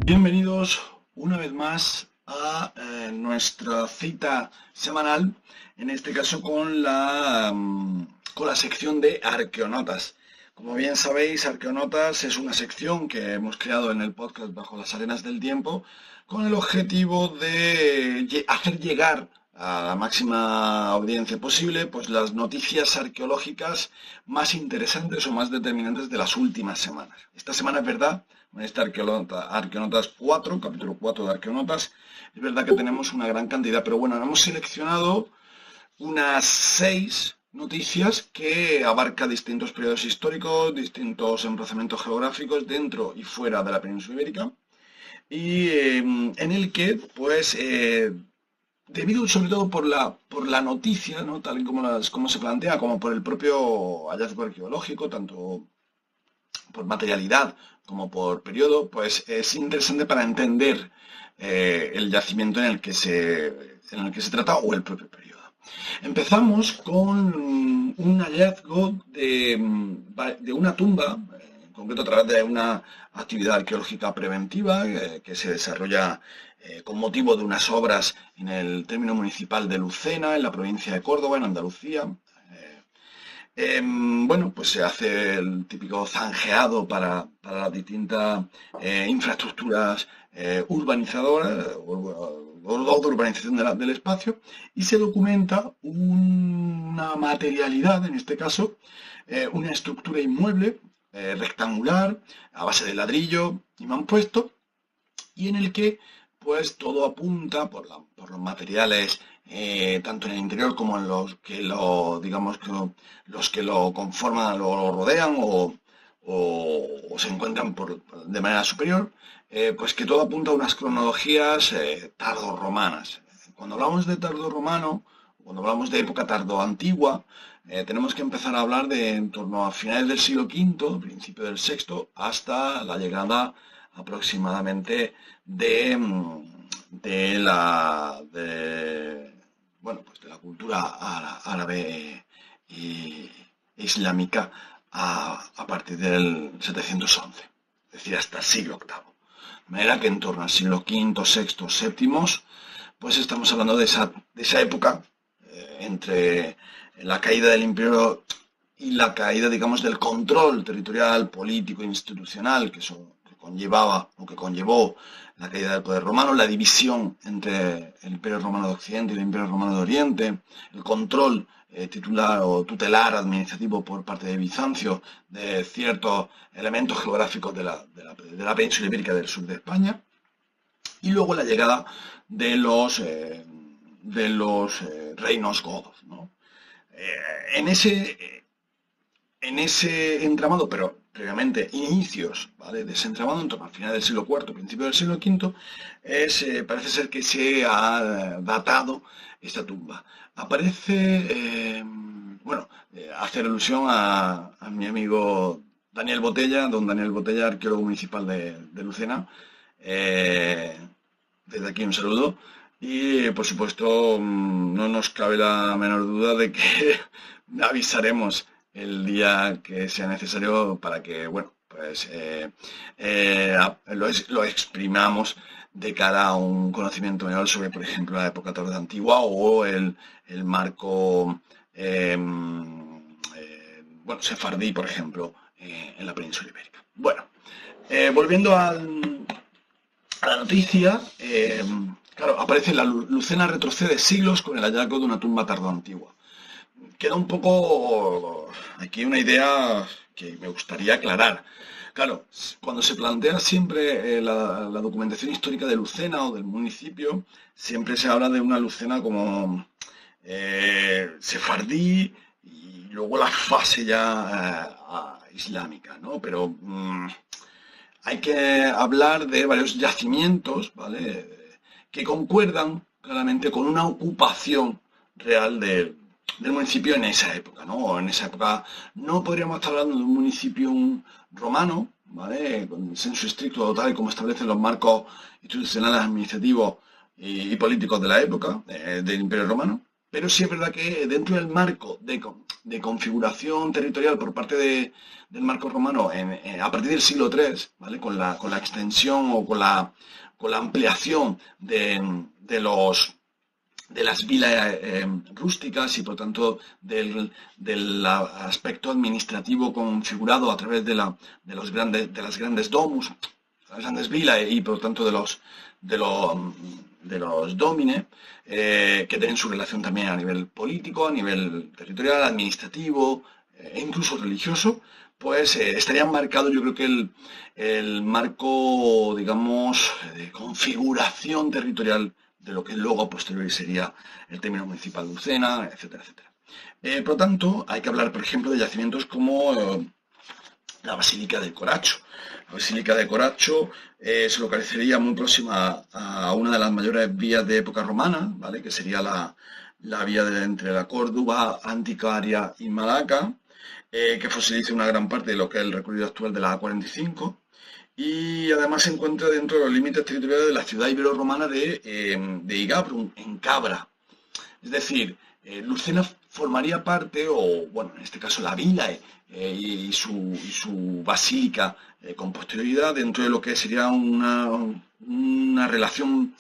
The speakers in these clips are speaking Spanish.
Bienvenidos una vez más a nuestra cita semanal, en este caso con la sección de Arqueonotas. Como bien sabéis, Arqueonotas es una sección que hemos creado en el podcast Bajo las Arenas del Tiempo con el objetivo de hacer llegar a la máxima audiencia posible pues las noticias arqueológicas más interesantes o más determinantes de las últimas semanas. Esta semana es verdad, en este Arqueonotas 4, capítulo 4 de Arqueonotas, es verdad que tenemos una gran cantidad, pero bueno, hemos seleccionado unas 6 noticias que abarcan distintos periodos históricos, distintos emplazamientos geográficos dentro y fuera de la península ibérica, y en el que, pues, debido sobre todo por la noticia, ¿no?, tal y como se plantea, como por el propio hallazgo arqueológico, tanto por materialidad como por periodo, pues es interesante para entender el yacimiento en el que se trata o el propio periodo. Empezamos con un hallazgo de una tumba, en concreto a través de una actividad arqueológica preventiva que se desarrolla con motivo de unas obras en el término municipal de Lucena, en la provincia de Córdoba, en Andalucía. Bueno, pues se hace el típico zanjeado para las distintas infraestructuras urbanizadoras o de urbanización del espacio, y se documenta una materialidad, en este caso, una estructura inmueble rectangular a base de ladrillo y mampuesto, y en el que pues todo apunta por los materiales tanto en el interior como en los que los que lo conforman, lo rodean o se encuentran de manera superior, pues que todo apunta a unas cronologías tardorromanas. Cuando hablamos de tardorromano, cuando hablamos de época tardoantigua, tenemos que empezar a hablar de en torno a finales del siglo V, principio del VI, hasta la llegada aproximadamente de la cultura árabe e islámica a partir del 711, es decir, hasta el siglo VIII. De manera que en torno al siglo V, VI, VII, pues estamos hablando de esa época entre la caída del imperio y la caída, digamos, del control territorial, político e institucional que conllevó la caída del poder romano, la división entre el Imperio Romano de Occidente y el Imperio Romano de Oriente, el control titular o tutelar administrativo por parte de Bizancio de ciertos elementos geográficos de la península ibérica del sur de España, y luego la llegada de los reinos godos, ¿no? En ese entramado, pero previamente inicios, ¿vale?, de ese entramado, en torno al final del siglo IV, principio del siglo V, parece ser que se ha datado esta tumba. Aparece, hacer alusión a mi amigo Daniel Botella, don Daniel Botella, arqueólogo municipal de Lucena. Desde aquí un saludo. Y, por supuesto, no nos cabe la menor duda de que avisaremos el día que sea necesario para que, lo exprimamos de cara a un conocimiento mayor sobre, por ejemplo, la época tardoantigua o el marco sefardí, por ejemplo, en la península ibérica. Bueno, volviendo a la noticia, claro, aparece la Lucena retrocede siglos con el hallazgo de una tumba tardoantigua. Queda un poco aquí una idea que me gustaría aclarar. Claro, cuando se plantea siempre la documentación histórica de Lucena o del municipio, siempre se habla de una Lucena como sefardí y luego la fase ya islámica, ¿no? Pero hay que hablar de varios yacimientos, ¿vale? Que concuerdan claramente con una ocupación real del municipio en esa época, ¿no? En esa época no podríamos estar hablando de un municipio romano, ¿vale? Con senso estricto, tal y como establecen los marcos institucionales, administrativos y políticos de la época del Imperio Romano. Pero sí es verdad que dentro del marco de configuración territorial por parte del marco romano a partir del siglo III, ¿vale? Con la extensión o con la ampliación de las vilas rústicas y por tanto del aspecto administrativo configurado a través de las grandes domus, las grandes vilas y por tanto de los domines, que tienen su relación también a nivel político, a nivel territorial, administrativo e incluso religioso, pues estarían marcados, yo creo que el marco, digamos, de configuración territorial de lo que luego a posteriori sería el término municipal de Lucena, etcétera, etcétera. Por lo tanto, hay que hablar, por ejemplo, de yacimientos como la Basílica del Coracho. La Basílica de Coracho se localizaría muy próxima a una de las mayores vías de época romana, ¿vale? Que sería la vía entre la Córdoba, Anticaria y Malaca, que fosiliza una gran parte de lo que es el recorrido actual de la A45 y además se encuentra dentro de los límites territoriales de la ciudad ibero-romana de Igabrum, en Cabra. Es decir, Lucena formaría parte, o bueno, en este caso la vila y su basílica con posterioridad dentro de lo que sería una relación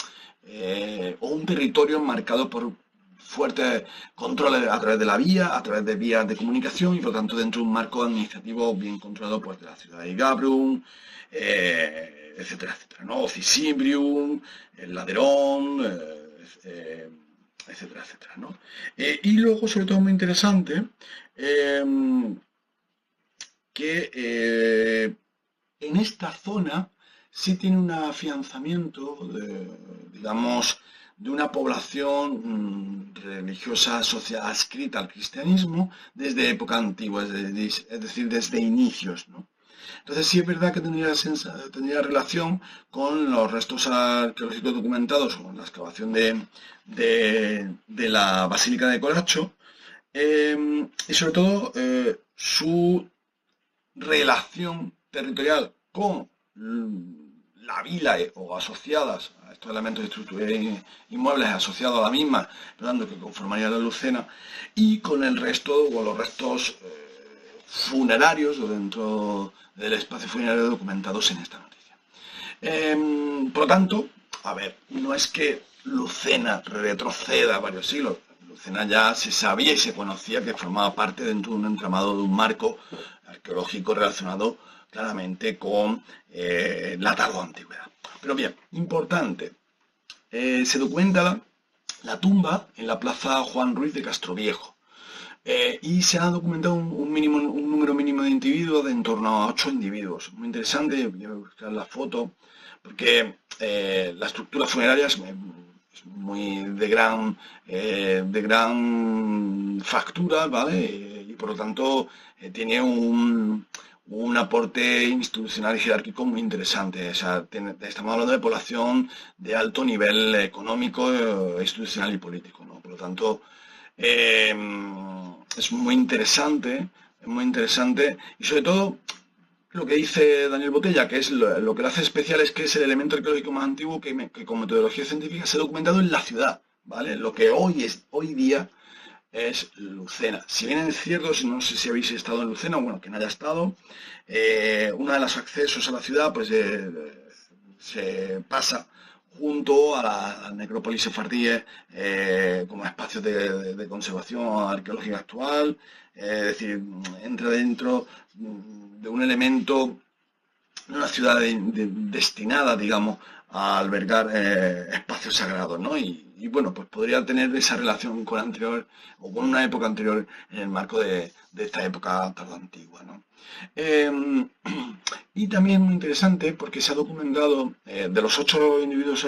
o un territorio marcado por fuertes controles a través de la vía, a través de vías de comunicación y por lo tanto dentro de un marco administrativo bien controlado pues, de la ciudad de Gabrum, etcétera, etcétera, ¿no? Cicibrium, el Laderón, etcétera, etcétera, ¿no? Y luego, sobre todo muy interesante, que en esta zona sí tiene un afianzamiento, digamos, de una población religiosa asociada, adscrita al cristianismo desde época antigua, es decir, desde inicios, ¿no? Entonces sí es verdad que tendría relación con los restos arqueológicos documentados o la excavación de la Basílica de Coracho y sobre todo su relación territorial con la vila o asociadas a estos elementos de estructura inmuebles asociados a la misma, por tanto que conformaría la Lucena, y con el resto, o los restos funerarios o dentro del espacio funerario documentados en esta noticia. Por lo tanto, a ver, no es que Lucena retroceda varios siglos. Lucena ya se sabía y se conocía que formaba parte dentro de un entramado de un marco arqueológico relacionado claramente con la tardoantigüedad. Pero bien, importante, se documenta la tumba en la plaza Juan Ruiz de Castroviejo y se ha documentado un número mínimo de individuos de en torno a 8 individuos. Muy interesante, voy a buscar la foto, porque la estructura funeraria es muy de gran factura, ¿vale? Y por lo tanto tiene un aporte institucional y jerárquico muy interesante. O sea, estamos hablando de población de alto nivel económico, institucional y político, ¿no? Por lo tanto, es muy interesante y sobre todo lo que dice Daniel Botella, que es lo que lo hace especial es que es el elemento arqueológico más antiguo que con metodología científica se ha documentado en la ciudad, ¿vale? Lo que hoy día es Lucena. Si bien es cierto, no sé si habéis estado en Lucena, bueno, quien haya estado, uno de los accesos a la ciudad pues se pasa junto a la necrópolis sefardíes como espacios de conservación arqueológica actual, es decir, entra dentro de un elemento de una ciudad destinada, digamos, a albergar espacios sagrados, ¿no? Bueno, pues podría tener esa relación con anterior o con una época anterior en el marco de esta época tardoantigua, ¿no? Eh, y también muy interesante porque se ha documentado de los 8 individuos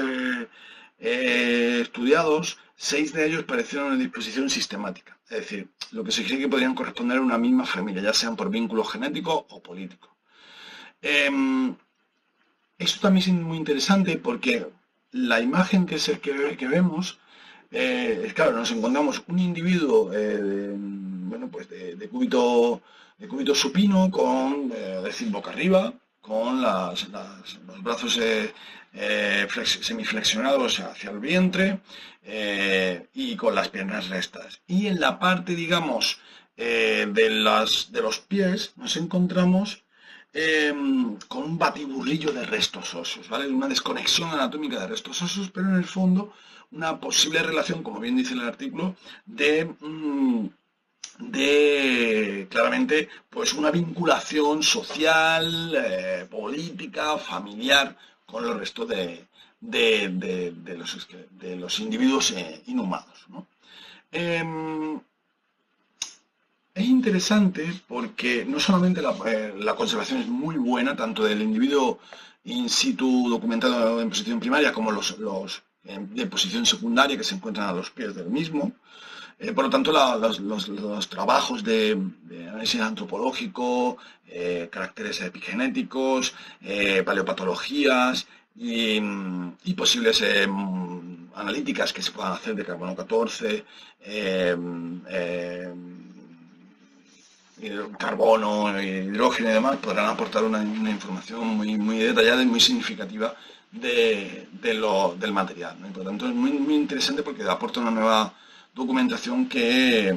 estudiados, 6 de ellos parecieron en disposición sistemática, es decir, lo que se cree que podrían corresponder a una misma familia, ya sean por vínculo genético o político. Esto también es muy interesante porque la imagen que, que vemos, es claro, nos encontramos un individuo bueno, pues de cúbito supino, con, es decir, boca arriba, con los brazos semiflexionados hacia el vientre y con las piernas rectas. Y en la parte, digamos, de los pies nos encontramos con un batiburrillo de restos óseos, ¿vale? Una desconexión anatómica de restos óseos, pero en el fondo una posible relación, como bien dice el artículo, de claramente pues una vinculación social, política, familiar con el resto de los individuos inhumados, ¿no? Es interesante porque no solamente la conservación es muy buena, tanto del individuo in situ documentado en posición primaria como los de posición secundaria que se encuentran a los pies del mismo. Por lo tanto, los trabajos de análisis antropológico, caracteres epigenéticos, paleopatologías y posibles analíticas que se puedan hacer de carbono 14, carbono, hidrógeno y demás, podrán aportar una información muy detallada y muy significativa del material, ¿no? Y por lo tanto es muy interesante porque aporta una nueva documentación que,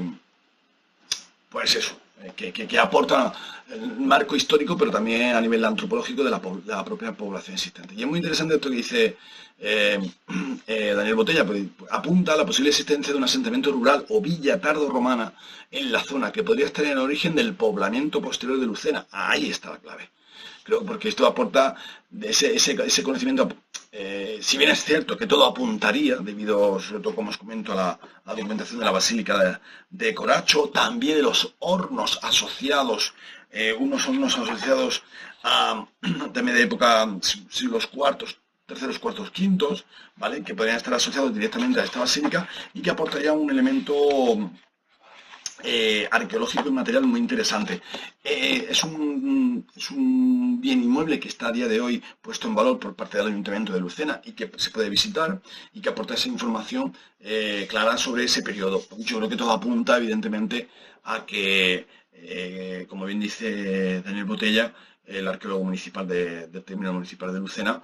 pues eso, que aporta el marco histórico, pero también a nivel antropológico de la propia población existente. Y es muy interesante esto que dice Daniel Botella, porque apunta a la posible existencia de un asentamiento rural o villa tardorromana en la zona, que podría estar en el origen del poblamiento posterior de Lucena. Ahí está la clave. Creo porque esto aporta ese conocimiento, si bien es cierto que todo apuntaría, debido, sobre todo como os comento, a la documentación de la Basílica de Coracho, también de los hornos asociados, unos hornos asociados a, también de época, siglos cuartos, terceros, cuartos, quintos, ¿vale? Que podrían estar asociados directamente a esta basílica y que aportaría un elemento arqueológico y material muy interesante. Es un bien inmueble que está a día de hoy puesto en valor por parte del Ayuntamiento de Lucena y que se puede visitar y que aporta esa información clara sobre ese periodo. Yo creo que todo apunta, evidentemente, a que, como bien dice Daniel Botella, el arqueólogo municipal del término municipal de Lucena,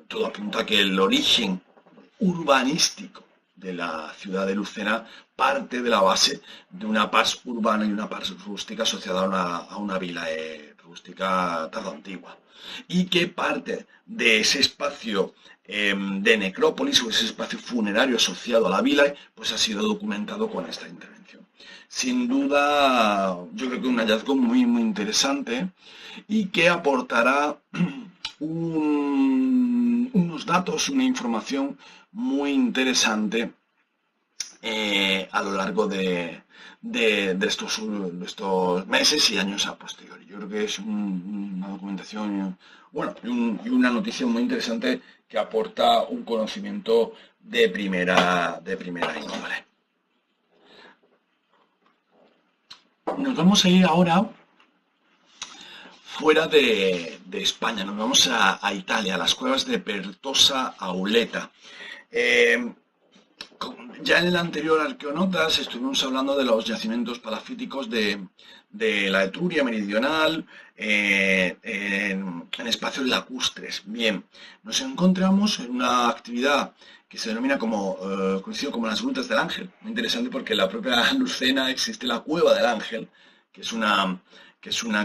todo apunta a que el origen urbanístico de la ciudad de Lucena parte de la base de una pars urbana y una pars rústica asociada a una vila rústica tardoantigua. Y que parte de ese espacio de necrópolis o ese espacio funerario asociado a la vila, pues ha sido documentado con esta intervención. Sin duda, yo creo que un hallazgo muy interesante y que aportará unos datos, una información muy interesante a lo largo de estos meses y años a posteriori. Yo creo que es una documentación bueno, y una noticia muy interesante que aporta un conocimiento de primera índole. Nos vamos a ir ahora fuera de España, nos vamos a Italia, a las cuevas de Pertosa Auleta. Ya en el anterior Arqueonotas estuvimos hablando de los yacimientos palafíticos de la Etruria meridional en espacios lacustres. Bien, nos encontramos en una actividad que se denomina conocido como las Grutas del Ángel. Muy interesante porque en la propia Lucena existe la Cueva del Ángel, que es una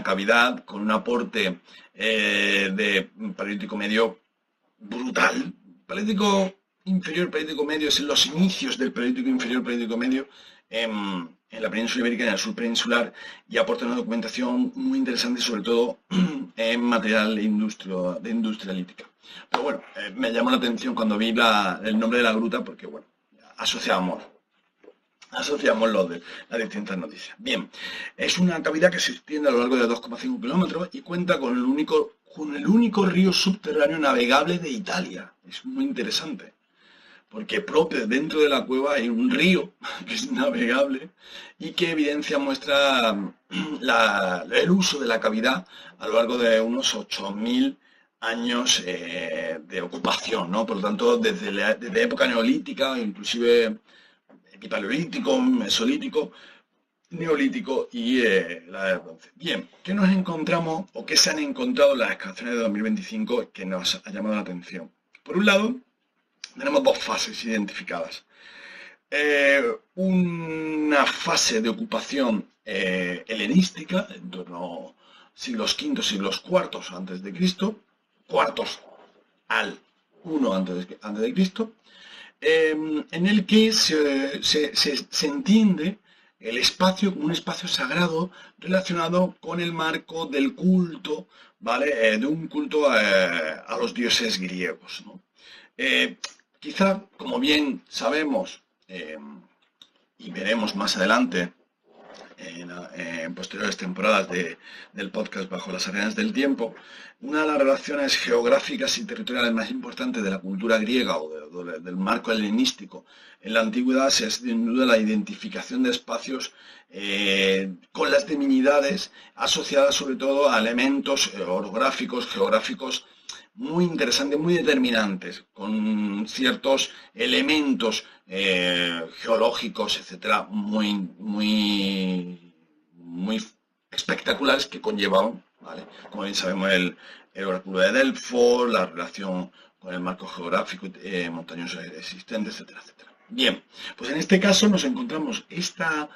cavidad con un aporte de paleolítico medio brutal. Paleolítico inferior, paleolítico medio, es en los inicios del paleolítico inferior, paleolítico medio, en la península ibérica y en el sur peninsular, y aporta una documentación muy interesante, sobre todo en material de industria lítica. Pero bueno, me llamó la atención cuando vi el nombre de la gruta, porque bueno, asociamos las distintas noticias. Bien, es una cavidad que se extiende a lo largo de 2,5 kilómetros y cuenta con el único río subterráneo navegable de Italia. Es muy interesante, porque propio dentro de la cueva hay un río que es navegable y que muestra el uso de la cavidad a lo largo de unos 8.000 años de ocupación, ¿no? Por lo tanto, desde época neolítica, inclusive epipaleolítico, mesolítico, neolítico y la edad del bronce. Bien, ¿qué nos encontramos o qué se han encontrado en las excavaciones de 2025 que nos ha llamado la atención? Por un lado, tenemos dos fases identificadas. Una fase de ocupación helenística, en torno a siglos V, siglos IV antes de Cristo, cuartos al 1 antes de Cristo, en el que se entiende el espacio como un espacio sagrado relacionado con el marco del culto, ¿vale? De un culto a los dioses griegos, ¿no? Quizá, como bien sabemos, y veremos más adelante en posteriores temporadas del podcast Bajo las Arenas del Tiempo, una de las relaciones geográficas y territoriales más importantes de la cultura griega o del marco helenístico en la antigüedad es sin duda la identificación de espacios con las divinidades asociadas sobre todo a elementos orográficos, geográficos muy interesantes, muy determinantes, con ciertos elementos geológicos, etcétera, muy espectaculares que conllevaban, ¿vale? Como bien sabemos, el oráculo de Delfos, la relación con el marco geográfico montañoso existente, etcétera, etcétera. Bien, pues en este caso nos encontramos esta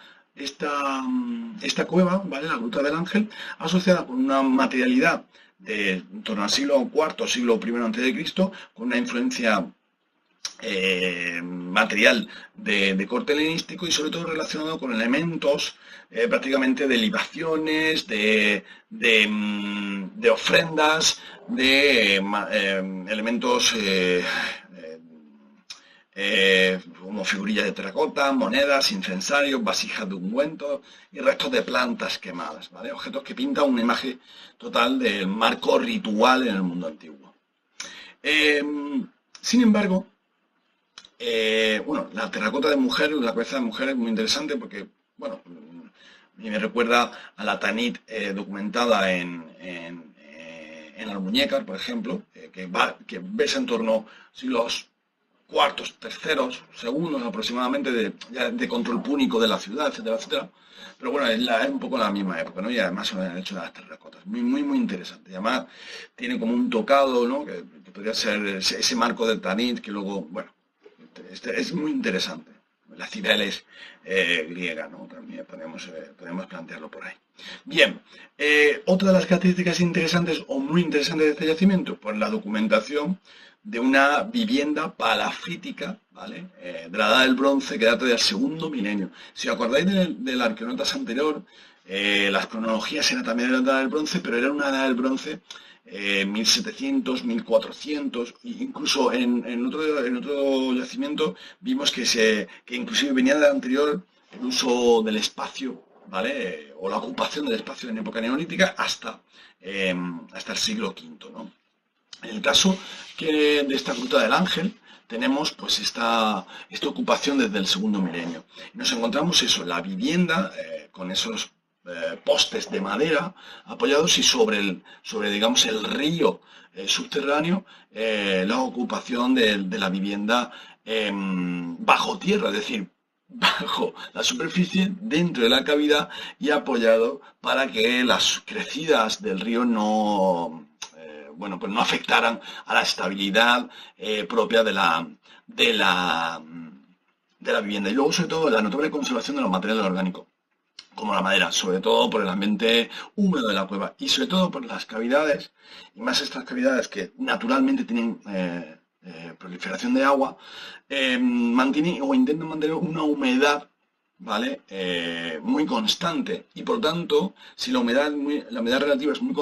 cueva, ¿vale? La Gruta del Ángel, asociada con una materialidad de en torno al siglo IV, siglo I a.C., con una influencia material de corte helenístico y sobre todo relacionado con elementos prácticamente de libaciones, de ofrendas, de elementos como figurillas de terracota, monedas, incensarios, vasijas de ungüento y restos de plantas quemadas, ¿vale? Objetos que pintan una imagen total del marco ritual en el mundo antiguo. Sin embargo, bueno, la terracota de mujer, la cabeza de mujer es muy interesante porque, bueno, me recuerda a la Tanit documentada en Almuñécar, por ejemplo, que versa en torno a siglos cuartos, terceros, segundos aproximadamente de control púnico de la ciudad, etcétera, etcétera. Pero bueno, es un poco la misma época, ¿no? Y además son el hecho de las terracotas. Muy interesante. Y además tiene como un tocado, ¿no? Que podría ser ese marco del Tanit, que luego, bueno, es muy interesante. La Cibeles griega, ¿no? También podemos plantearlo por ahí. Bien, otra de las características interesantes o muy interesantes de este yacimiento, pues la documentación de una vivienda palafítica, ¿vale? De la Edad del Bronce que data del segundo milenio. Si os acordáis del Arqueonautas anterior, las cronologías eran también de la Edad del Bronce, pero era una Edad del Bronce 1700, 1400, incluso en otro yacimiento vimos que inclusive venía del anterior el uso del espacio, ¿vale? O la ocupación del espacio en época neolítica hasta el siglo V, ¿no? En el caso de esta Gruta del Ángel, tenemos pues esta ocupación desde el segundo milenio. Y nos encontramos eso, la vivienda con esos postes de madera apoyados y sobre digamos, el río subterráneo, la ocupación de la vivienda bajo tierra, es decir, bajo la superficie, dentro de la cavidad y apoyado para que las crecidas del río no afectaran a la estabilidad propia de la vivienda. Y luego, sobre todo, la notable conservación de los materiales orgánicos, como la madera, sobre todo por el ambiente húmedo de la cueva y sobre todo por las cavidades, y más estas cavidades que naturalmente tienen proliferación de agua, mantienen o intentan mantener una humedad ¿vale? Muy constante. Y por tanto, si la humedad relativa es muy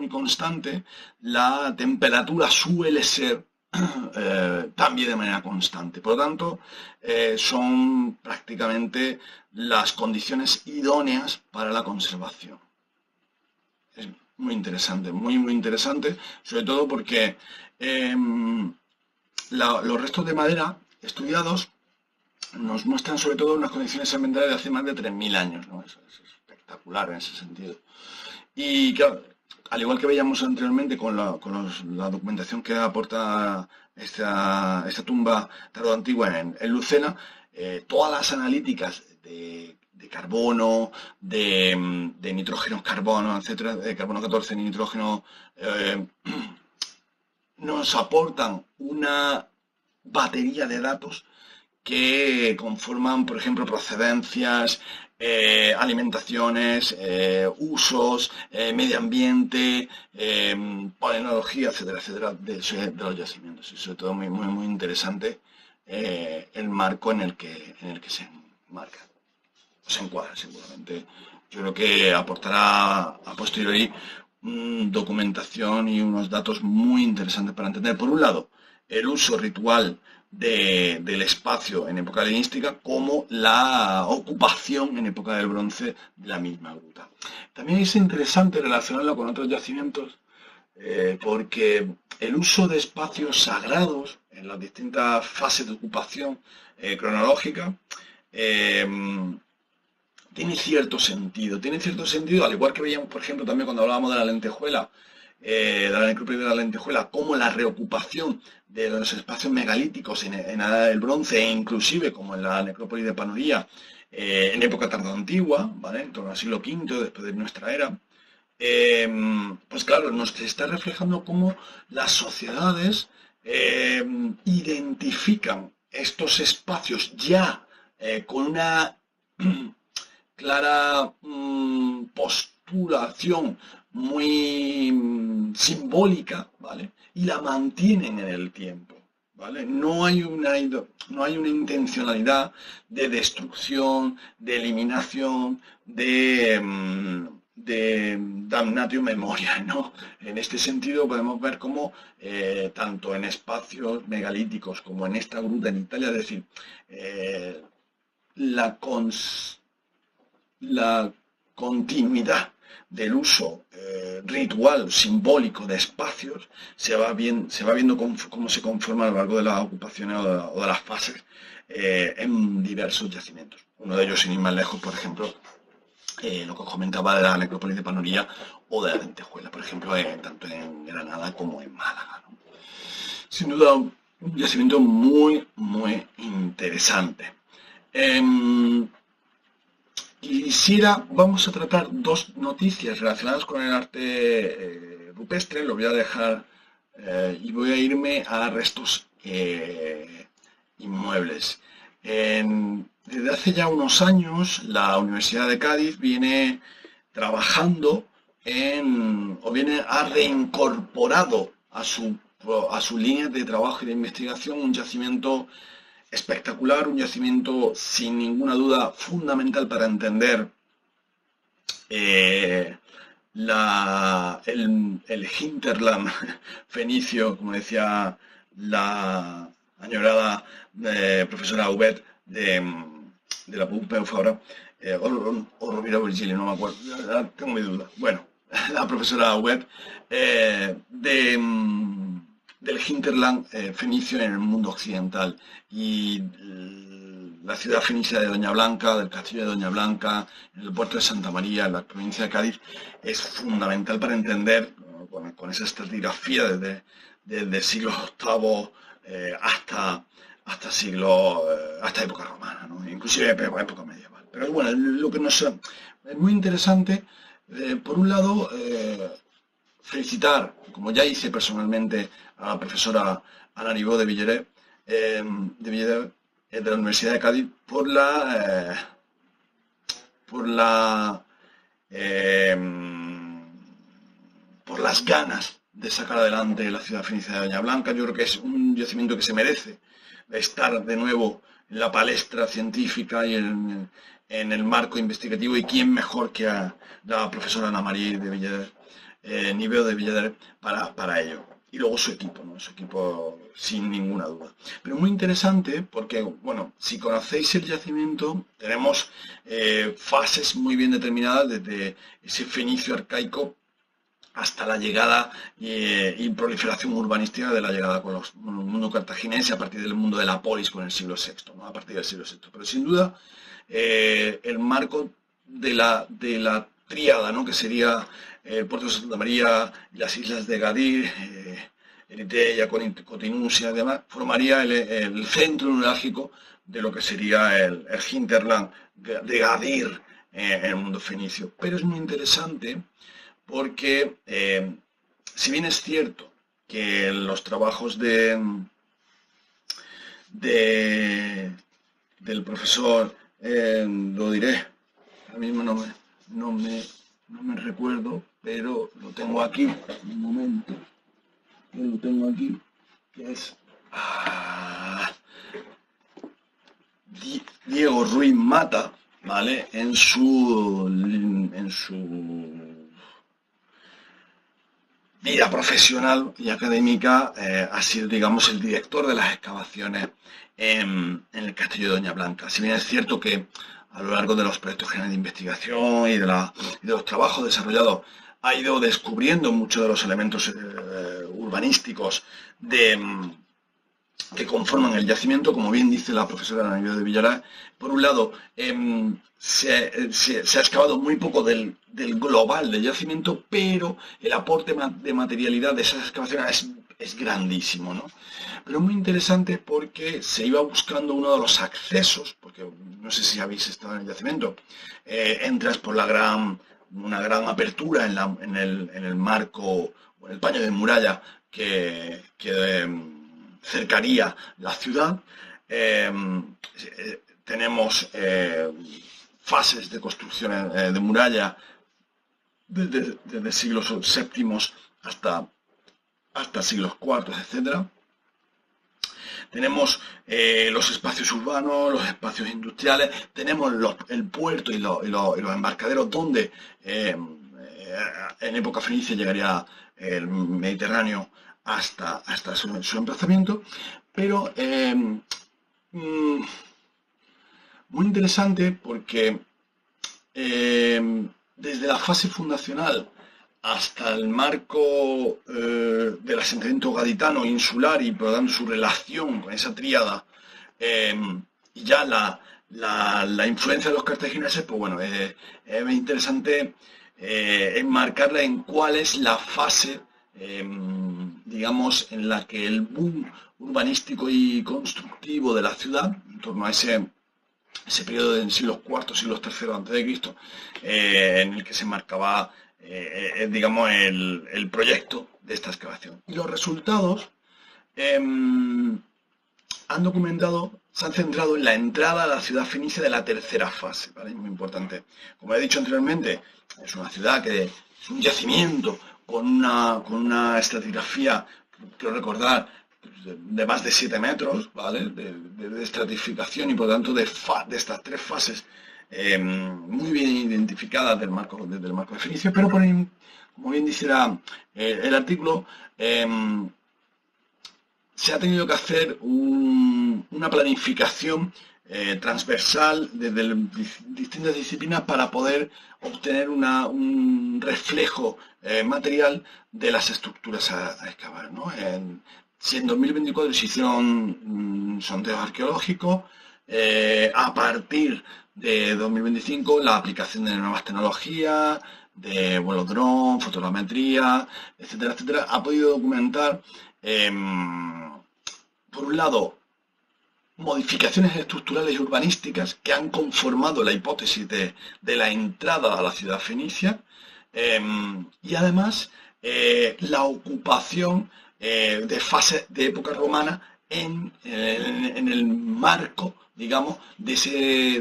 constante, la temperatura suele ser también de manera constante. Por lo tanto, son prácticamente las condiciones idóneas para la conservación. Es muy interesante, muy interesante, sobre todo porque los restos de madera estudiados nos muestran sobre todo unas condiciones ambientales de hace más de 3.000 años, ¿no? Es espectacular en ese sentido. Y claro, al igual que veíamos anteriormente la documentación que aporta esta tumba tardoantigua en Lucena, todas las analíticas de carbono, de nitrógeno, carbono, etcétera, de carbono 14, nitrógeno, nos aportan una batería de datos que conforman, por ejemplo, procedencias, alimentaciones, usos, medio ambiente, palynología, etcétera, etcétera, de los yacimientos. Y sobre todo muy interesante el marco en el que se enmarca. Se encuadra, seguramente. Yo creo que aportará a posteriori documentación y unos datos muy interesantes para entender, por un lado, el uso ritual del espacio en época helenística como la ocupación en época del bronce de la misma gruta. También es interesante relacionarlo con otros yacimientos porque el uso de espacios sagrados en las distintas fases de ocupación cronológica tiene cierto sentido, al igual que veíamos, por ejemplo, también cuando hablábamos de la lentejuela, de la necrópolis de la lentejuela, como la reocupación de los espacios megalíticos en la edad del bronce, e inclusive como en la necrópolis de Panoría, en época tardoantigua, ¿vale? En torno al siglo V, después de nuestra era, pues claro, nos está reflejando cómo las sociedades identifican estos espacios ya con una clara postulación muy simbólica, ¿vale? Y la mantienen en el tiempo, ¿vale? No hay una intencionalidad de destrucción, de eliminación, de damnatio memoria, ¿no? En este sentido podemos ver cómo tanto en espacios megalíticos como en esta gruta en Italia, es decir, la continuidad del uso ritual, simbólico de espacios se va viendo cómo se conforma a lo largo de las ocupaciones o de las fases en diversos yacimientos. Uno de ellos, sin ir más lejos, por ejemplo, lo que os comentaba de la necrópolis de Panoría o de la Lentejuela, por ejemplo, tanto en Granada como en Málaga, ¿no? Sin duda, un yacimiento muy interesante. Vamos a tratar dos noticias relacionadas con el arte rupestre, lo voy a dejar y voy a irme a restos inmuebles. Desde hace ya unos años, la Universidad de Cádiz viene trabajando ha reincorporado a su línea de trabajo y de investigación un yacimiento espectacular, un yacimiento sin ninguna duda fundamental para entender el hinterland fenicio, como decía la añorada profesora Hubert de la Pompeu Fabra, o Rovira Virgilio, no me acuerdo, tengo mi duda. Bueno, la profesora Hubert del hinterland fenicio en el mundo occidental y la ciudad fenicia de Doña Blanca, del castillo de Doña Blanca, en el puerto de Santa María, en la provincia de Cádiz, es fundamental para entender, con esa estratigrafía desde siglo VIII hasta época romana, ¿no? Inclusive época medieval. Pero bueno, lo que es muy interesante, por un lado, felicitar, como ya hice personalmente, a la profesora Ana Ribó de Villeret, de la Universidad de Cádiz, por las ganas de sacar adelante la ciudad fenicia de Doña Blanca. Yo creo que es un yacimiento que se merece estar de nuevo la palestra científica y en el marco investigativo, y quién mejor que a la profesora Ana María de Villader, Niveo de Villader, para ello. Y luego su equipo, ¿no? Su equipo sin ninguna duda. Pero muy interesante porque, bueno, si conocéis el yacimiento, tenemos fases muy bien determinadas desde ese fenicio arcaico hasta la llegada y proliferación urbanística de la llegada con el mundo cartaginense a partir del mundo de la polis con el siglo VI, ¿no? A partir del siglo VI. Pero sin duda, el marco de la tríada, ¿no? Que sería el puerto de Santa María y las islas de Gadir, Eritrea, Cotinusia y demás, formaría el centro neurálgico de lo que sería el hinterland de Gadir en el mundo fenicio. Pero es muy interesante porque, si bien es cierto que los trabajos del profesor, lo diré, ahora mismo no me recuerdo, pero lo tengo aquí, un momento, que lo tengo aquí, que es Diego Ruiz Mata, ¿vale? En su vida profesional y académica, ha sido, digamos, el director de las excavaciones en el castillo de Doña Blanca. Si bien es cierto que a lo largo de los proyectos generales de investigación y de los trabajos desarrollados ha ido descubriendo muchos de los elementos urbanísticos que conforman el yacimiento, como bien dice la profesora Ana de Villará. Por un lado, se ha excavado muy poco del global del yacimiento, pero el aporte de materialidad de esas excavaciones es grandísimo, ¿no? Pero es muy interesante porque se iba buscando uno de los accesos, porque no sé si habéis estado en el yacimiento, entras por una gran apertura en el marco, o en el paño de muralla que cercaría la ciudad. Tenemos fases de construcción de muralla desde siglos VII hasta siglos IV, etcétera. Tenemos los espacios urbanos, los espacios industriales, tenemos el puerto y los embarcaderos donde en época fenicia llegaría el Mediterráneo hasta su emplazamiento, pero muy interesante porque desde la fase fundacional hasta el marco del asentamiento gaditano insular y por lo tanto su relación con esa tríada, y ya la influencia de los cartagineses, pues bueno, es interesante enmarcarla en cuál es la fase, digamos, en la que el boom urbanístico y constructivo de la ciudad, en torno a ese periodo de siglos IV, siglos III a.C., en el que se marcaba, digamos, el proyecto de esta excavación. Y los resultados se han centrado en la entrada a la ciudad fenicia de la tercera fase, ¿vale? Muy importante. Como he dicho anteriormente, es una ciudad que es un yacimiento con una estratigrafía, quiero recordar, de más de 7 metros, ¿vale? De estratificación y por lo tanto de estas tres fases muy bien identificadas desde el marco de Fenicia, pero como bien dice el artículo, se ha tenido que hacer una planificación transversal desde distintas disciplinas para poder obtener un reflejo material de las estructuras a excavar, ¿no? Si en 2024 se hicieron sondeos arqueológicos, a partir de 2025 la aplicación de nuevas tecnologías, de vuelo dron, fotogrametría, etcétera, etcétera, ha podido documentar, por un lado, modificaciones estructurales y urbanísticas que han conformado la hipótesis de la entrada a la ciudad fenicia, y además la ocupación de fases de época romana en el marco, digamos, de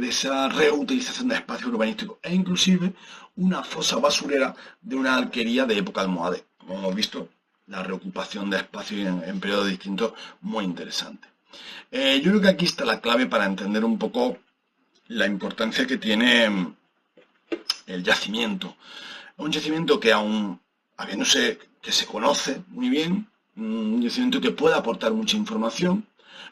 esa reutilización de espacios urbanísticos, e inclusive una fosa basurera de una alquería de época almohade. Como hemos visto, la reocupación de espacios en periodos distintos, muy interesante. Yo creo que aquí está la clave para entender un poco la importancia que tiene el yacimiento. Un yacimiento que aún habiéndose que se conoce muy bien, un yacimiento que puede aportar mucha información,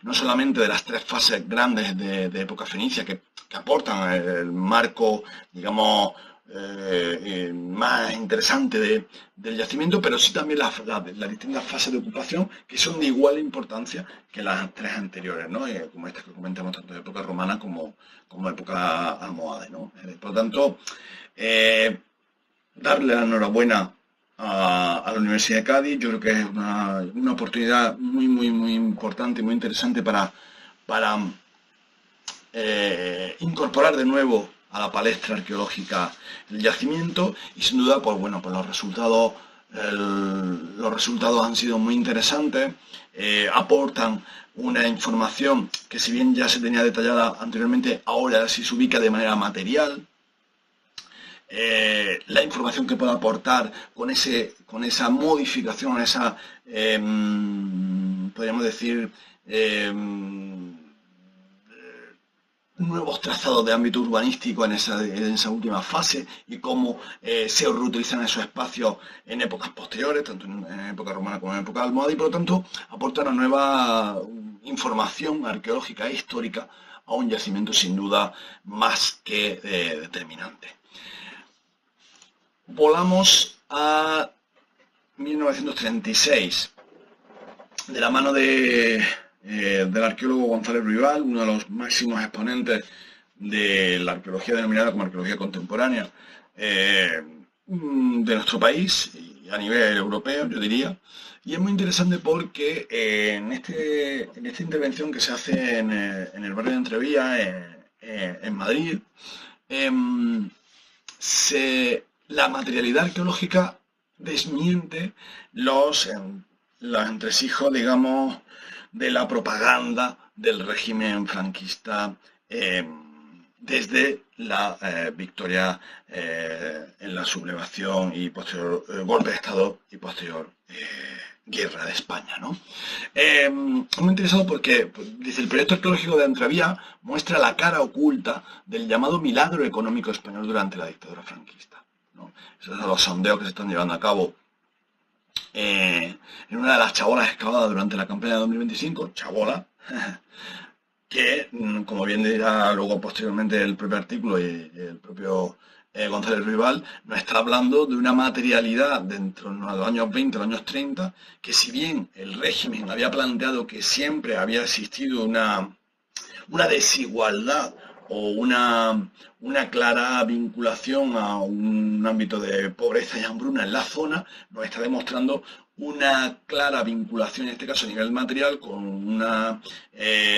no solamente de las tres fases grandes de época fenicia que aportan el marco, digamos, más interesante del yacimiento, pero sí también las distintas fases de ocupación que son de igual importancia que las tres anteriores, ¿no? Como estas que comentamos tanto de época romana como época almohade, ¿no? Por lo tanto, darle la enhorabuena a la Universidad de Cádiz. Yo creo que es una oportunidad muy, muy, muy importante, muy interesante para incorporar de nuevo a la palestra arqueológica el yacimiento y sin duda, pues bueno, pues los resultados han sido muy interesantes, aportan una información que si bien ya se tenía detallada anteriormente, ahora sí se ubica de manera material. La información que pueda aportar con esa modificación, podríamos decir, nuevos trazados de ámbito urbanístico en esa última fase y cómo se reutilizan esos espacios en épocas posteriores, tanto en época romana como en época almohade, y por lo tanto aporta una nueva información arqueológica e histórica a un yacimiento sin duda más que determinante. Volamos a 1936, de la mano del arqueólogo González Ruibal, uno de los máximos exponentes de la arqueología denominada como arqueología contemporánea de nuestro país y a nivel europeo, yo diría. Y es muy interesante porque en esta intervención que se hace en el barrio de Entrevías, en Madrid, la materialidad arqueológica desmiente los entresijos, digamos, de la propaganda del régimen franquista desde la victoria en la sublevación y posterior golpe de Estado y posterior guerra de España, ¿no? Me ha interesado porque dice el proyecto arqueológico de Entrevías muestra la cara oculta del llamado milagro económico español durante la dictadura franquista, ¿no? Esos son los sondeos que se están llevando a cabo en una de las chabolas excavadas durante la campaña de 2025, chabola, que, como bien dirá luego posteriormente el propio artículo y el propio González Ruibal, nos está hablando de una materialidad dentro de los años 20, los años 30, que si bien el régimen había planteado que siempre había existido una desigualdad o una clara vinculación a un ámbito de pobreza y hambruna en la zona, nos está demostrando una clara vinculación, en este caso a nivel material, con unas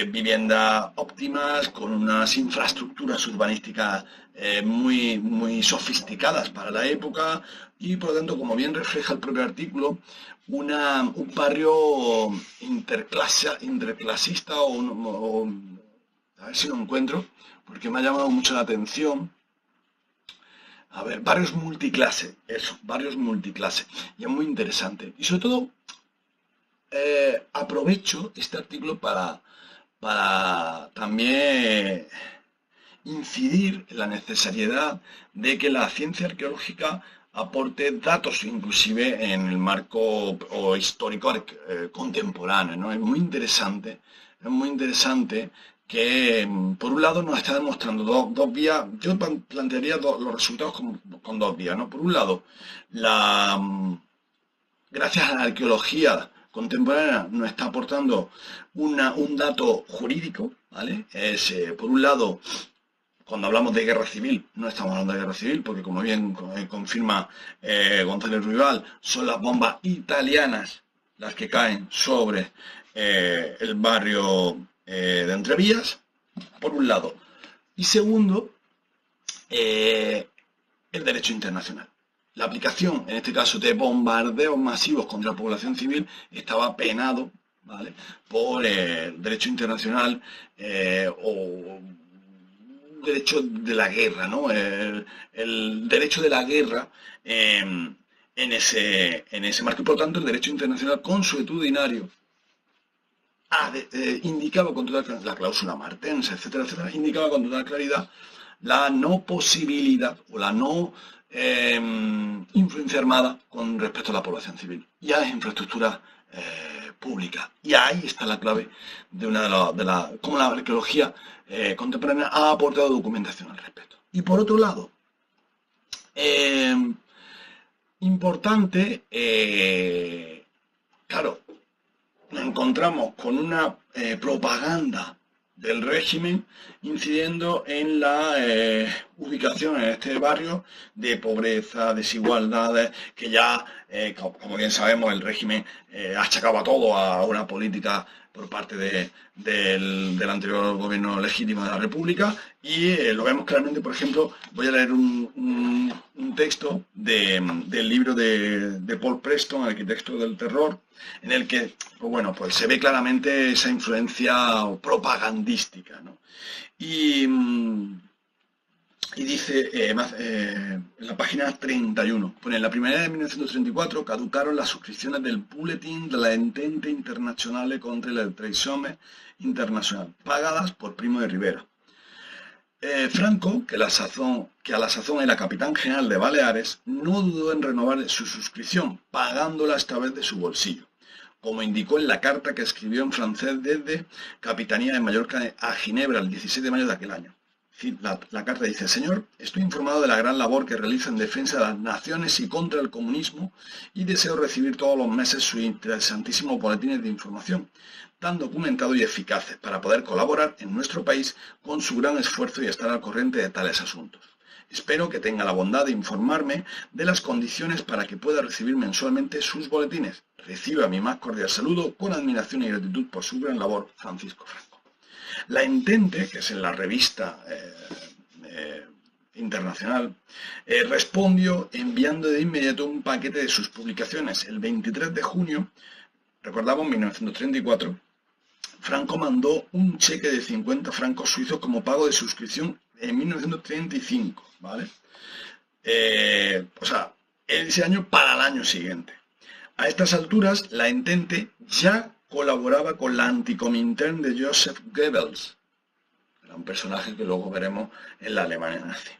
viviendas óptimas, con unas infraestructuras urbanísticas muy, muy sofisticadas para la época y, por lo tanto, como bien refleja el propio artículo, un barrio interclasista a ver si lo encuentro, porque me ha llamado mucho la atención. A ver, barrios multiclase, eso, barrios multiclase. Y es muy interesante. Y sobre todo, aprovecho este artículo para también incidir en la necesidad de que la ciencia arqueológica aporte datos inclusive en el marco histórico contemporáneo, ¿no? Es muy interesante que por un lado nos está demostrando dos vías. Yo plantearía los resultados con dos vías, ¿no? Por un lado, gracias a la arqueología contemporánea nos está aportando un dato jurídico, ¿vale? Por un lado, cuando hablamos de guerra civil, no estamos hablando de guerra civil, porque como bien confirma González Ruibal, son las bombas italianas las que caen sobre el barrio de Entrevías, por un lado. Y segundo, el derecho internacional. La aplicación, en este caso, de bombardeos masivos contra la población civil estaba penado, ¿vale?, por el derecho internacional o derecho de la guerra, ¿no? El derecho de la guerra en ese marco. Y por tanto, el derecho internacional consuetudinario indicaba con total claridad, la cláusula Martens, etcétera, etcétera, indicaba con total claridad la no posibilidad o la no influencia armada con respecto a la población civil y a las infraestructuras públicas. Y ahí está la clave de una cómo la arqueología contemporánea ha aportado documentación al respecto. Y por otro lado, importante, claro, nos encontramos con una propaganda del régimen incidiendo en la ubicación en este barrio de pobreza, desigualdades, que ya, como bien sabemos, el régimen achacaba todo a una política por parte del anterior gobierno legítimo de la República y lo vemos claramente, por ejemplo, voy a leer un texto del libro de Paul Preston, Arquitecto del Terror, en el que, pues bueno, pues se ve claramente esa influencia propagandística, ¿no? Y dice, en la página 31, pone, en la primavera de 1934 caducaron las suscripciones del Bulletin de la Entente Internazionale contra el Traición Internacional, pagadas por Primo de Rivera. Franco, que a la sazón era capitán general de Baleares, no dudó en renovar su suscripción, pagándola esta vez de su bolsillo, como indicó en la carta que escribió en francés desde Capitanía de Mallorca a Ginebra el 16 de mayo de aquel año. La carta dice: Señor, estoy informado de la gran labor que realiza en defensa de las naciones y contra el comunismo y deseo recibir todos los meses sus interesantísimos boletines de información, tan documentados y eficaces, para poder colaborar en nuestro país con su gran esfuerzo y estar al corriente de tales asuntos. Espero que tenga la bondad de informarme de las condiciones para que pueda recibir mensualmente sus boletines. Reciba mi más cordial saludo, con admiración y gratitud por su gran labor, Francisco Franco. La Entente, que es en la revista internacional, respondió enviando de inmediato un paquete de sus publicaciones. El 23 de junio, recordamos, 1934, Franco mandó un cheque de 50 francos suizos como pago de suscripción en 1935, ¿vale? O sea, ese año para el año siguiente. A estas alturas, la Entente ya colaboraba con la Anticomintern de Joseph Goebbels. Era un personaje que luego veremos en la Alemania nazi.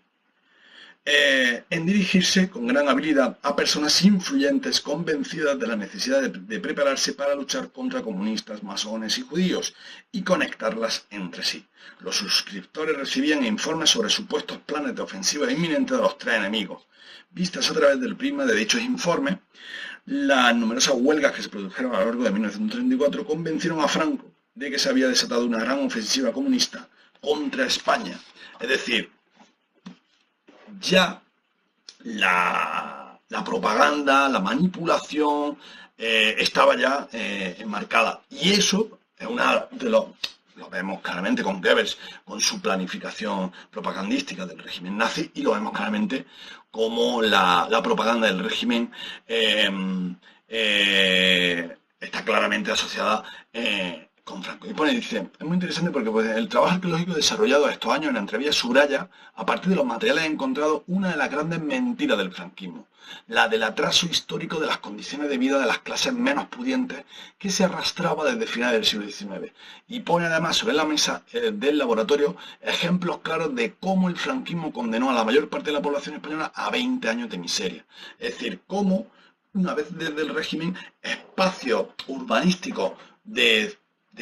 En dirigirse con gran habilidad a personas influyentes convencidas de la necesidad de prepararse para luchar contra comunistas, masones y judíos y conectarlas entre sí. Los suscriptores recibían informes sobre supuestos planes de ofensiva inminente de los tres enemigos. Vistas a través del prisma de dichos informes, las numerosas huelgas que se produjeron a lo largo de 1934 convencieron a Franco de que se había desatado una gran ofensiva comunista contra España. Es decir, ya la propaganda, la manipulación estaba ya enmarcada. Y eso es una de los... Lo vemos claramente con Goebbels, con su planificación propagandística del régimen nazi, y lo vemos claramente como la propaganda del régimen está claramente asociada con Franco. Y dice, es muy interesante porque pues, el trabajo arqueológico desarrollado estos años en Entrevías subraya, a partir de los materiales encontrados, una de las grandes mentiras del franquismo, la del atraso histórico de las condiciones de vida de las clases menos pudientes que se arrastraba desde finales del siglo XIX. Y pone además sobre la mesa del laboratorio ejemplos claros de cómo el franquismo condenó a la mayor parte de la población española a 20 años de miseria. Es decir, cómo, una vez desde el régimen, espacios urbanísticos de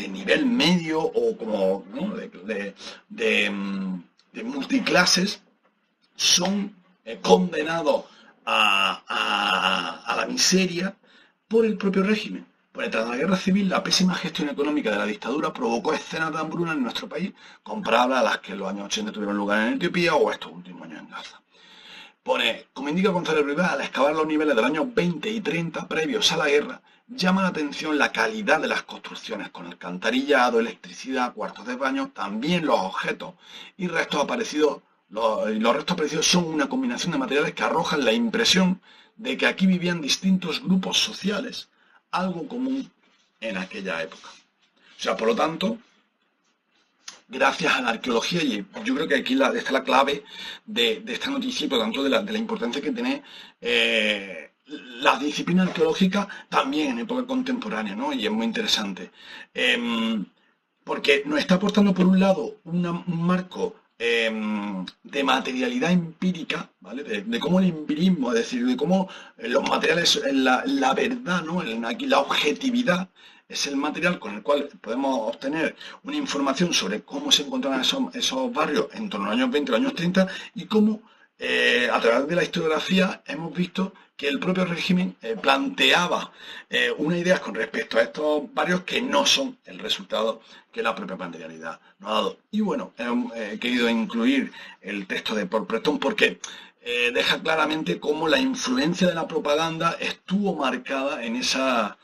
nivel medio o como, ¿no?, de multiclases son condenados a la miseria por el propio régimen. Pues tras la guerra civil, la pésima gestión económica de la dictadura provocó escenas de hambruna en nuestro país, comparables a las que en los años 80 tuvieron lugar en Etiopía o estos últimos años en Gaza. Pone, como indica González Rivera, al excavar los niveles del año 20 y 30 previos a la guerra, llama la atención la calidad de las construcciones, con alcantarillado, electricidad, cuartos de baño, también los objetos y restos aparecidos. Los restos aparecidos son una combinación de materiales que arrojan la impresión de que aquí vivían distintos grupos sociales, algo común en aquella época. O sea, por lo tanto, gracias a la arqueología, y yo creo que aquí está la clave de esta noticia y por lo tanto de la importancia que tiene la disciplina arqueológica también en época contemporánea, ¿no? Y es muy interesante. Porque nos está aportando, por un lado, un marco de materialidad empírica, ¿vale? De cómo el empirismo, es decir, de cómo los materiales, la verdad, ¿no? Aquí la objetividad es el material con el cual podemos obtener una información sobre cómo se encontraban esos barrios en torno a los años 20, los años 30 y cómo a través de la historiografía hemos visto que el propio régimen planteaba unas ideas con respecto a estos barrios que no son el resultado que la propia materialidad nos ha dado. Y bueno, he querido incluir el texto de Paul Preston porque deja claramente cómo la influencia de la propaganda estuvo marcada en esa,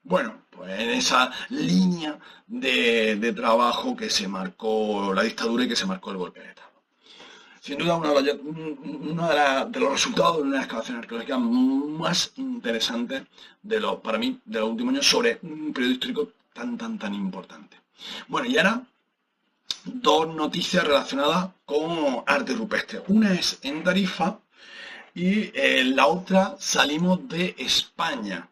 bueno, pues en esa línea de trabajo que se marcó la dictadura y que se marcó el golpe de Estado. Sin duda, de los resultados de una excavación arqueológica más interesantes para mí de los últimos años sobre un periodo histórico tan importante. Bueno, y ahora dos noticias relacionadas con arte rupestre. Una es en Tarifa y la otra salimos de España.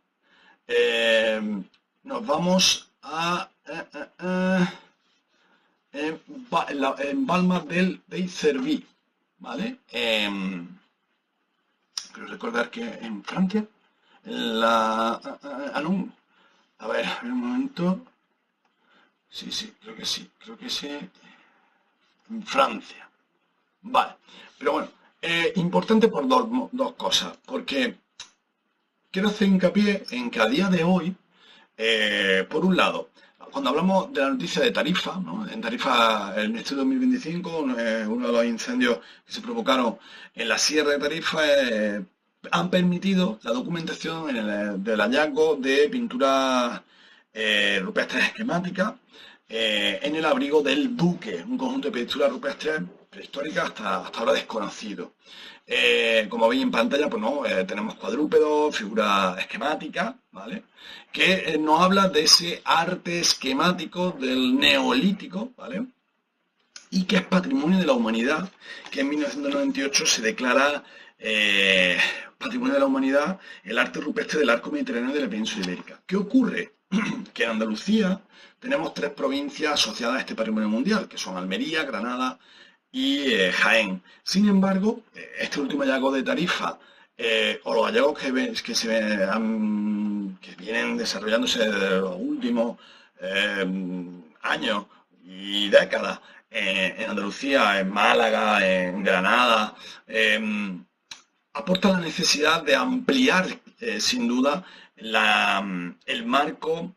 Nos vamos a en Balmas del Cerví, ¿vale? Creo recordar que en Francia, no, a ver, un momento. Sí, creo que sí, en Francia. Vale, pero bueno, importante por dos cosas, porque quiero hacer hincapié en que a día de hoy, por un lado, cuando hablamos de la noticia de Tarifa, ¿no? En Tarifa, en este 2025, uno de los incendios que se provocaron en la Sierra de Tarifa han permitido la documentación del hallazgo de pinturas rupestres esquemáticas en el abrigo del Duque, un conjunto de pinturas rupestres prehistóricas hasta ahora desconocido. Como veis en pantalla, pues no, tenemos cuadrúpedos, figuras esquemáticas, ¿vale? Que nos habla de ese arte esquemático del neolítico, ¿vale? Y que es patrimonio de la humanidad, que en 1998 se declara patrimonio de la humanidad el arte rupestre del arco mediterráneo de la península ibérica. ¿Qué ocurre? Que en Andalucía tenemos 3 provincias asociadas a este patrimonio mundial, que son Almería, Granada y Jaén. Sin embargo, este último hallazgo de Tarifa, o los hallazgos que vienen desarrollándose desde los últimos años y décadas en Andalucía, en Málaga, en Granada, aporta la necesidad de ampliar, sin duda, el marco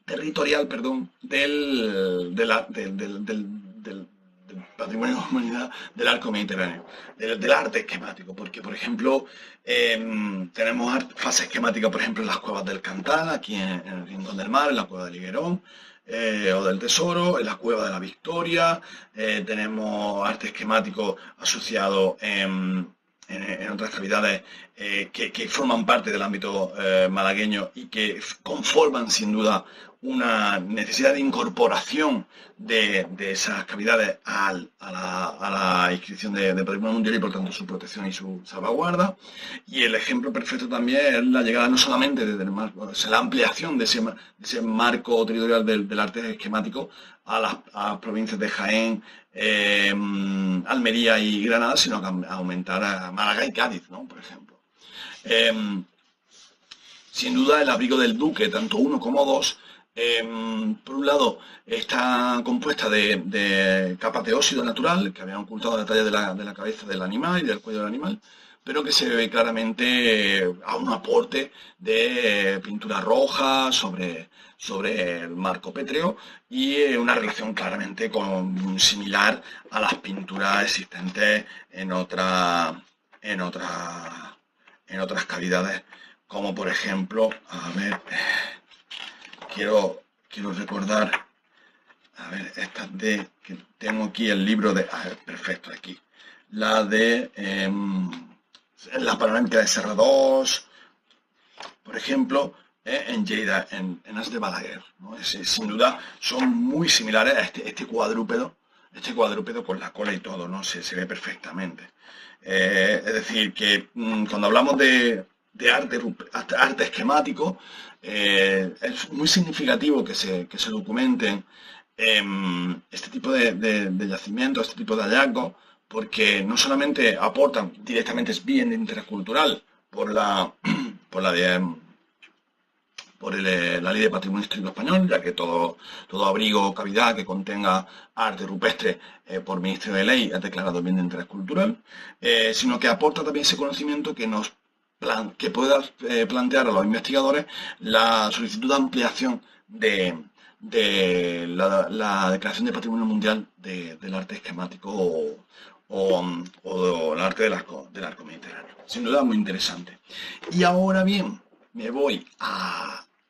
territorial, del patrimonio de la humanidad del arco mediterráneo, del arte esquemático, porque, por ejemplo, tenemos fase esquemática, por ejemplo, en las cuevas del Cantal, aquí en el Rincón del Mar, en la cueva del Higuerón, o del Tesoro, en la cueva de la Victoria, tenemos arte esquemático asociado en otras cavidades que forman parte del ámbito malagueño y que conforman sin duda una necesidad de incorporación de esas cavidades a la inscripción de Patrimonio Mundial y por tanto su protección y su salvaguarda. Y el ejemplo perfecto también es la llegada no solamente desde el marco, es la ampliación de ese marco territorial del arte esquemático a las provincias de Jaén, Almería y Granada, sino a aumentar a Málaga y Cádiz, ¿no? Por ejemplo. Sin duda el abrigo del Duque, tanto uno como dos, por un lado está compuesta de capas de óxido natural que habían ocultado la talla de la cabeza del animal y del cuello del animal, pero que se ve claramente a un aporte de pintura roja sobre el marco pétreo y una relación claramente similar a las pinturas existentes en otras cavidades, como por ejemplo, a ver, quiero recordar, a ver, esta que tengo aquí el libro de, a ver, perfecto, aquí, la de la panorámica de Serra 2, por ejemplo, en Lleida, en As de Balaguer, ¿no? Sin duda son muy similares a este cuadrúpedo con la cola y todo, ¿no? Se ve perfectamente. Es decir, que cuando hablamos de arte esquemático, es muy significativo que se documenten este tipo de yacimientos, este tipo de hallazgos, porque no solamente aportan directamente es bien de interés cultural por por la de, la Ley de Patrimonio Histórico Español, ya que todo abrigo o cavidad que contenga arte rupestre por Ministerio de Ley es declarado bien de interés cultural, sino que aporta también ese conocimiento que pueda plantear a los investigadores la solicitud de ampliación de la Declaración de Patrimonio Mundial del arte esquemático o el arte del arco mediterráneo. Sin duda muy interesante. Y ahora bien, me voy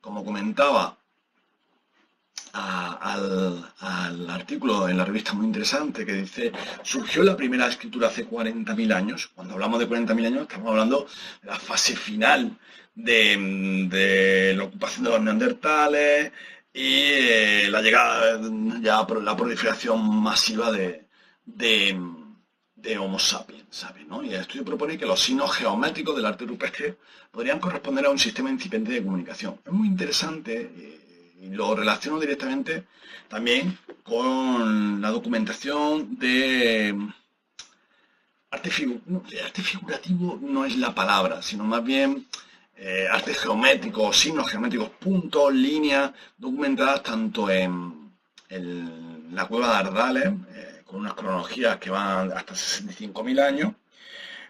como comentaba, al artículo en la revista muy interesante que dice: surgió la primera escritura hace 40.000 años. Cuando hablamos de 40.000 años estamos hablando de la fase final de la ocupación de los neandertales y la llegada, ya la proliferación masiva de Homo sapiens, ¿sabes? ¿No? Y el estudio propone que los signos geométricos del arte rupestre podrían corresponder a un sistema incipiente de comunicación. Es muy interesante y lo relaciono directamente también con la documentación de arte figurativo no es la palabra, sino más bien arte geométrico, signos geométricos, puntos, líneas, documentadas tanto en la cueva de Ardales, con unas cronologías que van hasta 65.000 años,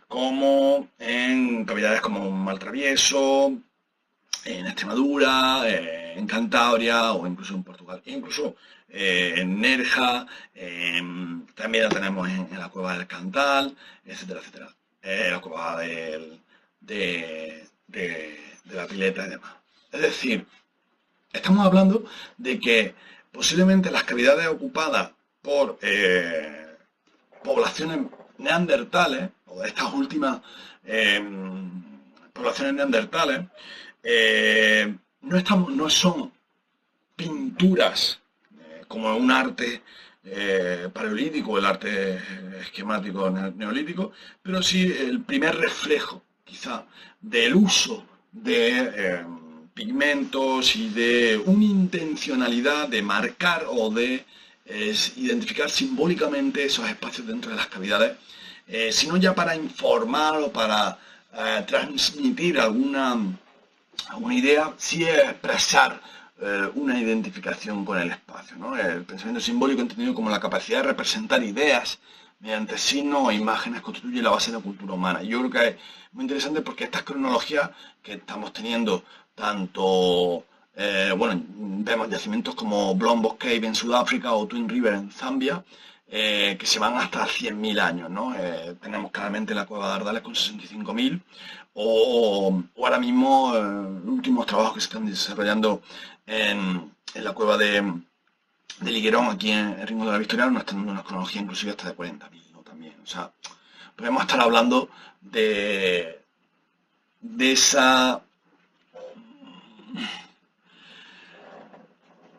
como en cavidades como Maltravieso, en Extremadura, en Cantabria o incluso en Portugal, incluso en Nerja, también la tenemos en la cueva del Cantal, etcétera, etcétera, la cueva de la Pileta y demás. Es decir, estamos hablando de que posiblemente las cavidades ocupadas por poblaciones neandertales, o de estas últimas poblaciones neandertales, no son pinturas como un arte paleolítico, el arte esquemático neolítico, pero sí el primer reflejo, quizá, del uso de pigmentos y de una intencionalidad de marcar o de identificar simbólicamente esos espacios dentro de las cavidades, sino ya para informar o para transmitir alguna idea, sí expresar una identificación con el espacio, ¿no? El pensamiento simbólico entendido como la capacidad de representar ideas mediante signos o imágenes constituye la base de la cultura humana. Yo creo que es muy interesante porque estas cronologías que estamos teniendo, tanto, vemos yacimientos como Blombos Cave en Sudáfrica o Twin River en Zambia, que se van hasta 100.000 años, ¿no? Tenemos claramente la cueva de Ardales con 65.000, o ahora mismo los últimos trabajos que se están desarrollando en la cueva de Liguerón, aquí en Ringo de la Victoria, nos están dando una cronología inclusive hasta de 40.000, ¿no? También, o sea, podemos estar hablando de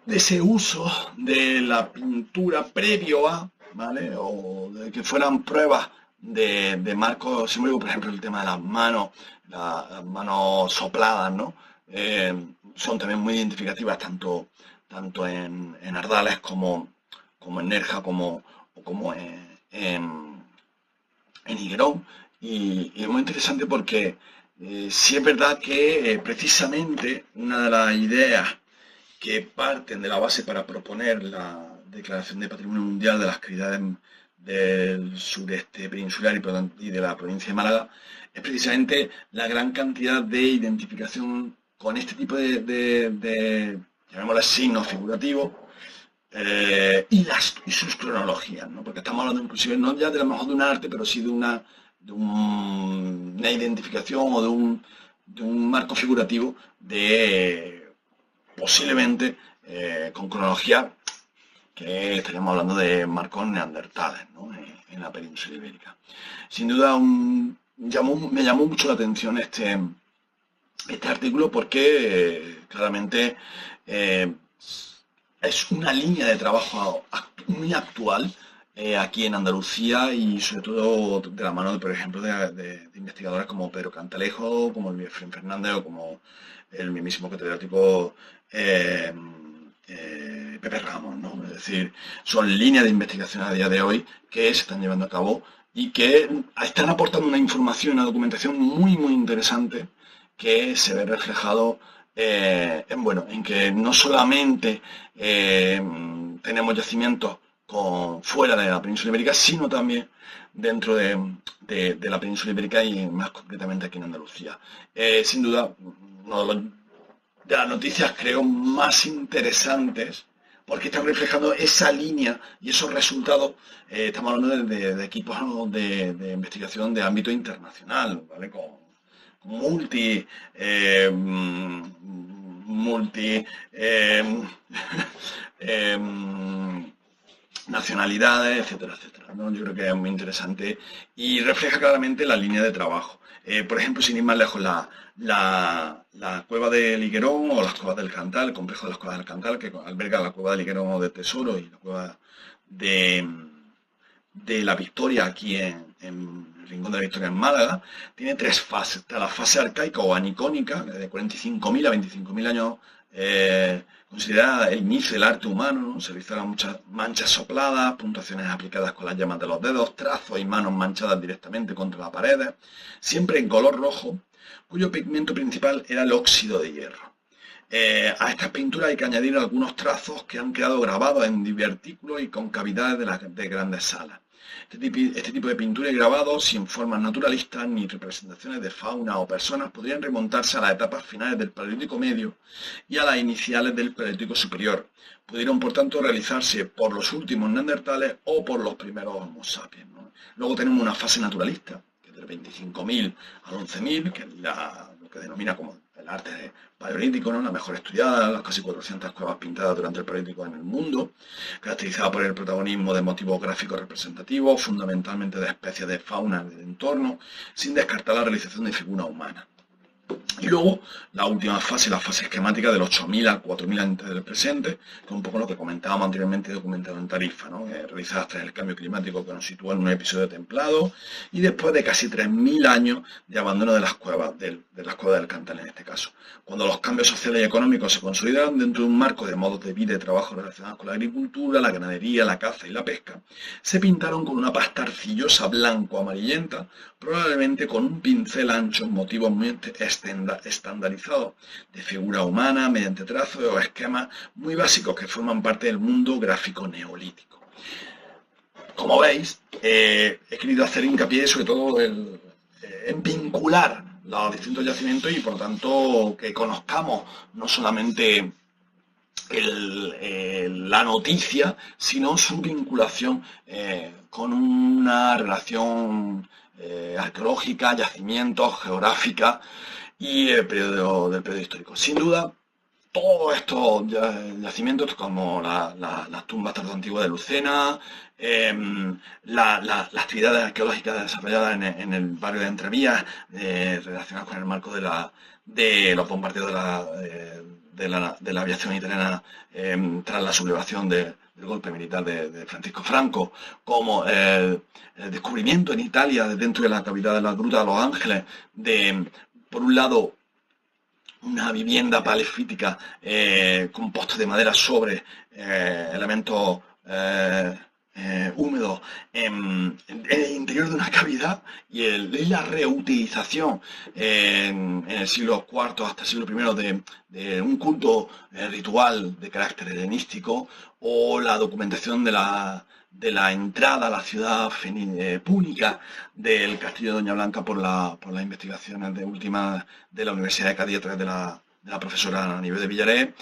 ese uso de la pintura previo a, ¿vale? O de que fueran pruebas de marcos simbólicos, por ejemplo, el tema de las manos sopladas, ¿no? Son también muy identificativas tanto en Ardales como en Nerja, como en Higuerón. Y es muy interesante porque sí es verdad que precisamente una de las ideas que parten de la base para proponer la Declaración de Patrimonio Mundial de las cavidades del sureste peninsular y de la provincia de Málaga es precisamente la gran cantidad de identificación con este tipo de llamémosle signos figurativos y sus cronologías, ¿no? Porque estamos hablando inclusive no ya de lo mejor de un arte, pero sí de una identificación o de un marco figurativo posiblemente con cronología que estaríamos hablando de marcos neandertales, ¿no? En la península ibérica. Sin duda me llamó mucho la atención este artículo porque claramente es una línea de trabajo muy actual aquí en Andalucía y sobre todo de la mano, por ejemplo, de investigadores como Pedro Cantalejo, como el Efraín Fernández o como el mismísimo catedrático eh, Pepe Ramos, ¿no? Es decir, son líneas de investigación a día de hoy que se están llevando a cabo y que están aportando una información, una documentación muy, muy interesante que se ve reflejado en que no solamente tenemos yacimientos fuera de la península ibérica, sino también dentro de la península ibérica y más concretamente aquí en Andalucía. Sin duda, uno de las noticias creo más interesantes porque están reflejando esa línea y esos resultados. Estamos hablando de equipos de investigación de ámbito internacional, ¿vale? Con multi multi nacionalidades, etcétera, etcétera, ¿no? Yo creo que es muy interesante y refleja claramente la línea de trabajo. Por ejemplo, sin ir más lejos, la cueva de Liguerón o las cuevas del Cantal, el complejo de las cuevas del Cantal, que alberga la cueva de Liguerón o de Tesoro y la cueva de la Victoria aquí en el Rincón de la Victoria en Málaga, tiene tres fases. Está la fase arcaica o anicónica, de 45.000 a 25.000 años, considerada el inicio del arte humano, ¿no? Se realizaron muchas manchas sopladas, puntuaciones aplicadas con las yemas de los dedos, trazos y manos manchadas directamente contra las paredes, siempre en color rojo, cuyo pigmento principal era el óxido de hierro. A estas pinturas hay que añadir algunos trazos que han quedado grabados en divertículos y concavidades de grandes salas. Este tipo de pintura y grabados, sin formas naturalistas ni representaciones de fauna o personas, podrían remontarse a las etapas finales del Paleolítico Medio y a las iniciales del Paleolítico Superior. Pudieron, por tanto, realizarse por los últimos neandertales o por los primeros Homo sapiens, ¿no? Luego tenemos una fase naturalista, que es del 25.000 al 11.000, que es lo que denomina como el arte paleolítico, ¿no? La mejor estudiada, las casi 400 cuevas pintadas durante el Paleolítico en el mundo, caracterizada por el protagonismo de motivos gráficos representativos, fundamentalmente de especies de fauna del entorno, sin descartar la realización de figuras humanas. Y luego la última fase, la fase esquemática del 8.000 al 4.000 antes del presente, que es un poco lo que comentábamos anteriormente documentado en Tarifa, ¿no? Realizadas tras el cambio climático que nos sitúa en un episodio templado y después de casi 3.000 años de abandono de las cuevas del Cantal en este caso. Cuando los cambios sociales y económicos se consolidaron dentro de un marco de modos de vida y trabajo relacionados con la agricultura, la ganadería, la caza y la pesca, se pintaron con una pasta arcillosa blanco-amarillenta, probablemente con un pincel ancho en motivos muy estandarizados de figura humana mediante trazos o esquemas muy básicos que forman parte del mundo gráfico neolítico. Como veis, he querido hacer hincapié sobre todo en vincular los distintos yacimientos y por lo tanto que conozcamos no solamente la noticia, sino su vinculación con una relación arqueológica, yacimientos, geográfica y el periodo histórico. Sin duda, todos estos yacimientos, como las tumbas tardoantiguas de Lucena, las actividades arqueológicas desarrolladas en el barrio de Entrevías, relacionadas con el marco de los bombardeos de la aviación italiana tras la sublevación del golpe militar de Francisco Franco, como el descubrimiento en Italia, dentro de la cavidad de la Gruta de los Ángeles, por un lado, una vivienda palefítica con postes de madera sobre elementos húmedos en el interior de una cavidad y la reutilización en el siglo IV hasta el siglo I de un culto ritual de carácter helenístico, o la documentación de la entrada a la ciudad púnica del castillo de Doña Blanca por las investigaciones de la Universidad de Cádiz a través de la profesora Nieves de Villaré,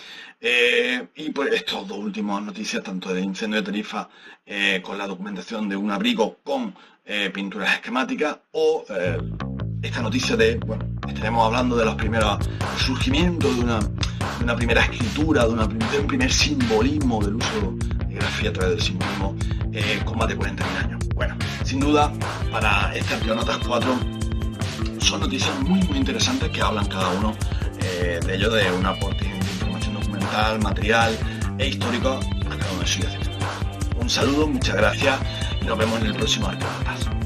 y pues estas dos últimas noticias, tanto del incendio de Tarifa con la documentación de un abrigo con pinturas esquemáticas, o esta noticia estaremos hablando de los primeros surgimientos de una primera escritura, de un primer simbolismo del uso de grafía a través del simbolismo con más de 40.000 años. Bueno, sin duda, para estas Bionotas 4 son noticias muy, muy interesantes que hablan cada uno de ellos de un aporte de información documental, material e histórico a cada uno de sus yacimientos. Un saludo, muchas gracias. y nos vemos en el próximo Arqueónotas.